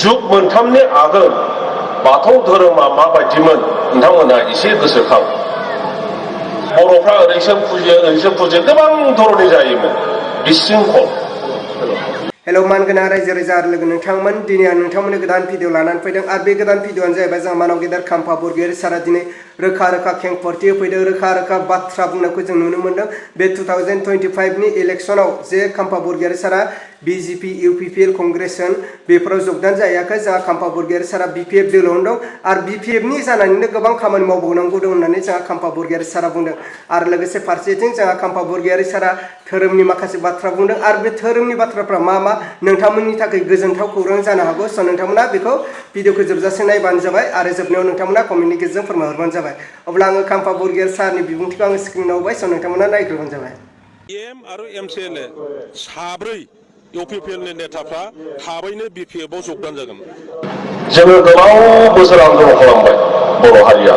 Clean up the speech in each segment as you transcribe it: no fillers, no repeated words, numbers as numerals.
जुग मोनथामनि आगोल बाथौ धोरोमा माबायदिमोन नोंथांमोना एसे गोसोखां। बर'फ्रा ओरैसो फुजियो गोबां धरननि जायोमोन बिसिंखल। हेलौ मानगोनां रायजो राजा आरो लोगो नोंथांमोन, दिनै आं नोंथांमोननो गोदान भिडिअ लानानै फैदों आरो बे गोदान भिडिअआनो जाहैबाय जोंहा मानव गेदेर खाम्फा बरगयारि सारा दिनै रोखा रोखा खेंफोरथि होफैदों, रोखा रोखा बाथ्रा बुंनायखौ जों नुनो मोन्दों। बे 2025 नि इलेक्सनाव जे खाम्फा बरगयारि सारा BJP UPPL कंग्रेसन बेफोराव जगदान जायाखै। जोंहा खाम्फा बरगयारि सारा BPF दोलोआवनो दं आरो BPF नि जानानैनो गोबां खामानि मावबावनांगौ दं होननानै जोंहा खाम्फा बरगयारि सारा बुंदों। आरो लोगोसे फारसेथिं जोंहा खाम्फा बरगयारि सारा धोरोमनि माखासे बाथ्रा बुंदों आरो बे धोरोमनि बाथ्राफ्रा मा मा नोंथांमोननि थाखाय गोजोनथाव खौरां जानो हागौ। स' नोंथांमोना बेखौ भिडिअखौ जोबजासे नायबानो जाबाय आरो जोबनायाव नोंथांमोना कमेन्टनि गेजेरजों फोरमायहरबानो जाबाय। अब्ला आङो खाम्फा बरगयारि सारनि बिबुंथिखौ आङो स्क्रिनाव होबाय। स' नोंथांमोना नायग्रोबानो जाबाय। एम आरो MCLA साब्रै UPPL नि नेताफ्रा थाबैनो BPF आव जगदान जागोन। जोङो गोबां बोसोर आन्दलन खालामबाय बर' हारिया।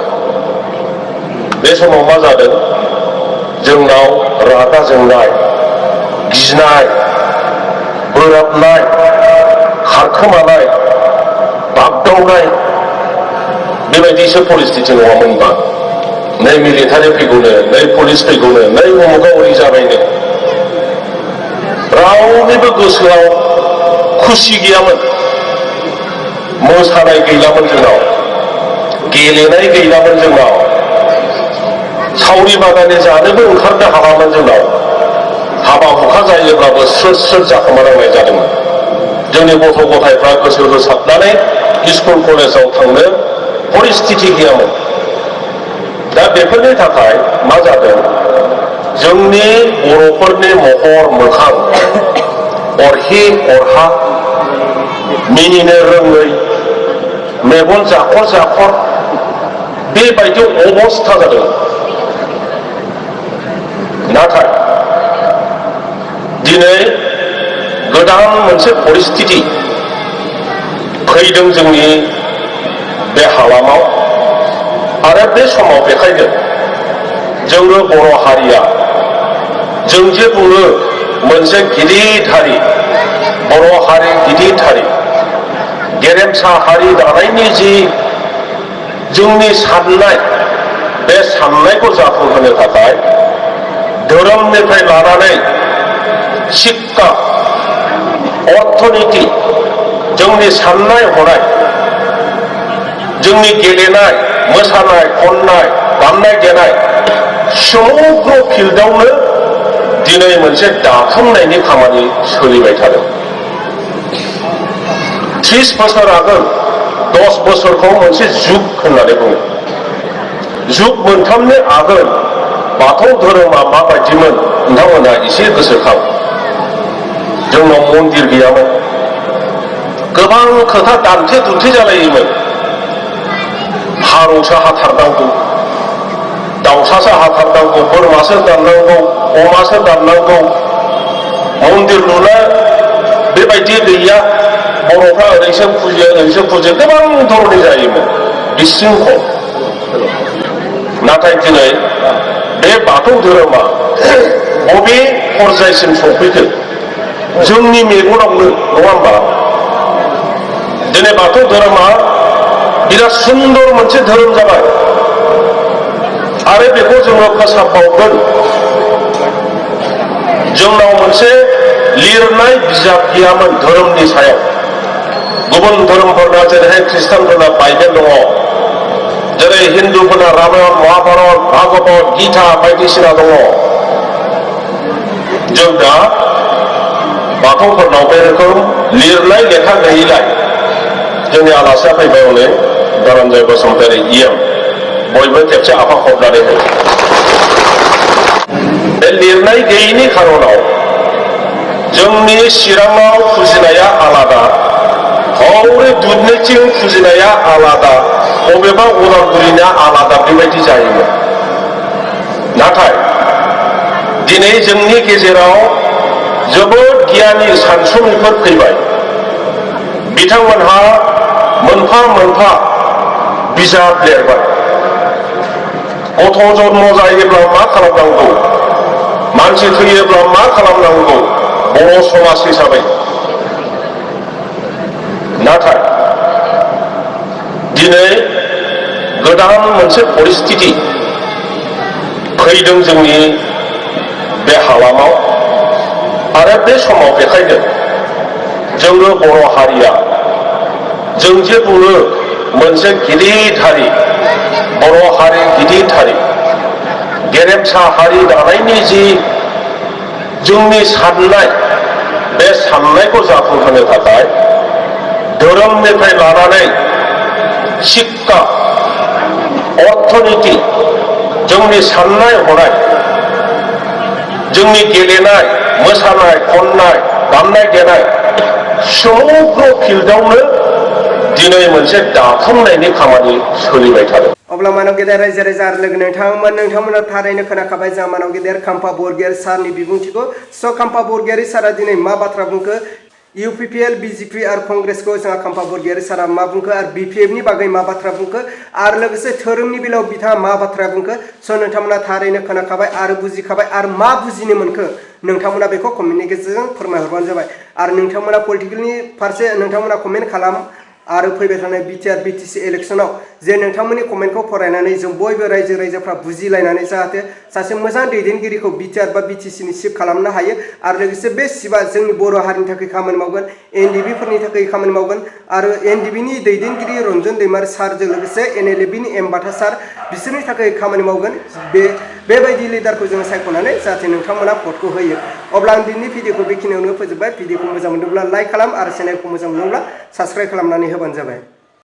बे समाव मा जादों, जोंनाव रागा जोंनाय, गिनाय, बोराबनाय, खारखोमानाय, बागदावनाय बेबायदिसो परिस्थिति नङामोन होनबा। नै मिलिटारि फैगौनो, नै पुलिस फैगौनो, नै उमुगा ओरै जाबायनो रावनिबो गोसोआव खुसि गैयामोन। मोसानाय गैलामोन जोंनाव, गेलेनाय गैलामोन जोंनाव, सावरि बादालि जानोबो ओंखारनो हालामोन जोंनाव। हाबा हुखा जायोब्लाबो स्रोद स्रोद जाखोमानांनाय जादोंमोन। जोंनि गथ' गथायफ्रा गोसो होसाबनानै स्कुल कलेजाव थांनो परिस्थिति गैयामोन। दा बेफोरनि थाखाय मा जादों, जोंनि बर'फोरनि महर मोखां अरहि अरहा, मिनिनो रोङै, मेगन जाखर जाखर बेबायदि अबस्था जादों। नाथाय दिनै गोदान मोनसे परिस्थिति फैदों जोंनि बे हालामाव आरो बे समाव बेखायनो जोङो बर' हारिया, जों जे बुङो मोनसे गिदिर हारि, बर' हारि गिदिर हारि, गेरेमसा हारि दानायनि जि जोंनि साननाय, बे साननायखौ जाफुंहोनो थाखाय धोरोमनिफ्राय लानानै शिक्षा, अर्थनीति, जोंनि साननाय हनाय, जोंनि गेलेनाय, मोसानाय, खननाय, दामनाय देनाय समग्र फिल्डआवनो दिनै मोनसे दाफुंनायनि खामानि सोलिबाय थादों। 30 बोसोर आगोल 10 बोसोरखौ मोनसे जुग होननानै बुङो। जुग मोनथामनि आगोल बाथौ धोरोमा माबायदिमोन नोंथांमोना एसे गोसोखां। जोंनाव मन्दिर गैयामोन, गोबां खोथा दान्थे दुन्थे जालायोमोन। फारौसो हाथारनांगौ, दाउसासो हाथारनांगौ, बोरमासो दाननांगौ, अमासो दाननांगौ, मन्दिर लुनो बेबायदि गैया, बर'फ्रा ओरैसो फुजियो गोबां धरननि जायोमोन बिसिंखल। नाथाय दिनै बे बाथौ धोरोमा बबे पर्यायसिम सफैखो जोंनि मेगनावनो, नङा होमबा? दिनै बाथौ धोरोमा बिराद सुन्दर मोनसे धोरोम जाबाय आरो बेखौ जोङो फोसाबबावगोन। जोंनाव मोनसे लिरनाय बिजाब गैयामोन धोरोमनि सायाव। गुबुन धोरोमफोरना जेरैहाय ख्रिस्टानफोरना बाइबेल दङ, जेरै हिन्दुफोरना रामायण, महाभारत, भागवत, गीता बायदिसिना दङ। जों दा बाथौफोरनाव बे रोखोम लिरनाय लेखा गैयैलाय जोंनि आलासिया फैबाय हनै धनन्जय बसुमतारी EM, बयबो खेबसे आफा खबनानै होयो। बे लिरनाय गैयैनि खारनाव जोंनि चिराङाव फुजिनाया आलादा, हौरै दुधनैथिं फुजिनाया आलादा, बबेबा उदालगुरिना आलादा बेबायदि जायोमोन। नाथाय दिनै जोंनि गेजेराव जोबोद गियानि सानसुमैफोर फैबाय। बिथांमोनहा मोनफा मोनफा बिजाब लिरबाय। गथ' जन्म जायोब्ला मा खालामनांगौ, मानसि थैयोब्ला मा खालामनांगौ बर' समाज हिसाबै। नाथाय दिनै गोदान मोनसे परिस्थिति फैदों जोंनि बे हालामाव आरो बे समाव बेखायनो जोङो बर' हारिया जों जे बुङो मोनसे गिदिर हारि बर' हारि गिदिर हारि गेरेमसा हारि दानायनि जि जोंनि साननाय बे साननायखौ जाफुंहोनो थाखाय धोरोमनिफ्राय लानानै शिक्षा अर्थनीति जोंनि साननाय हनाय जोंनि गेलेनाय मोसानाय खननाय दामनाय देनाय समग्र फिल्डआवनो दिनै मोनसे दाफुंनायनि खामानि सोलिबाय थादों। अब्ला मानव गेदेर रायजो राजा आरो लोगो नोंथांमोना थारैनो खोनाखाबाय जों मानव गेदेर खाम्फा बरगयारी सारनि बिबुंथिखौ। स' खाम्फा बरगयारी सारा दिनै मा बाथ्रा बुंखो UPPL BJP आरो कंग्रेसखौ जोंहा खाम्फा बरगयारी सारा मा बुंखो आरो BPF नि बागै मा बाथ्रा बुंखो आरो लोगोसे धोरोमनि बेलायाव बिथाङा मा बाथ्रा बुंखो स' नोंथांमोना थारैनो खोनाखाबाय आरो बुजिखाबाय आरो मा बुजिनो मोनखो नोंथांमोना बेखौ कमेन्टनि गेजेरजों फोरमायहरबानो जाबाय आरो नोंथांमोना पलिटिकेलनि फारसे नोंथांमोना कमेन्ट खालाम आरो फैबाय थानाय BTR BTC इलेक्शनाव जे नोंथांमोननि कमेन्टखौ फरायनानै जों बयबो रायजो राजाफ्रा बुजिलायनानै जाहाथे सासे मोजां दैदेनगिरिखौ BTR बा BTC नि सिफ खालामनो हायो आरो लोगोसे बे सिफआ जोंनि बर' हारिनि थाखाय खामानि मावगोन NDB फोरनि थाखाय खामानि मावगोन आरो NDB नि दैदेनगिरि रन्जन दैमारी सारजों लोगोसे NLB नि एम्बाथा सार बिसोरनि थाखाय खामानि मावगोन बेबायदि लिडारखौ जों सायख'नानै जाहाथे नोंथांमोना भटखौ होयो। अब्ला आं दिनैनि भिडिअखौ बेखिनियावनो फोजोबबाय। भिडिअखौ मोजां मोनदोंब्ला लाइक खालाम आरो चेनेलखौ मोजां मोनदोंब्ला साबस्क्राइब खालामनानै होबानो जाबाय।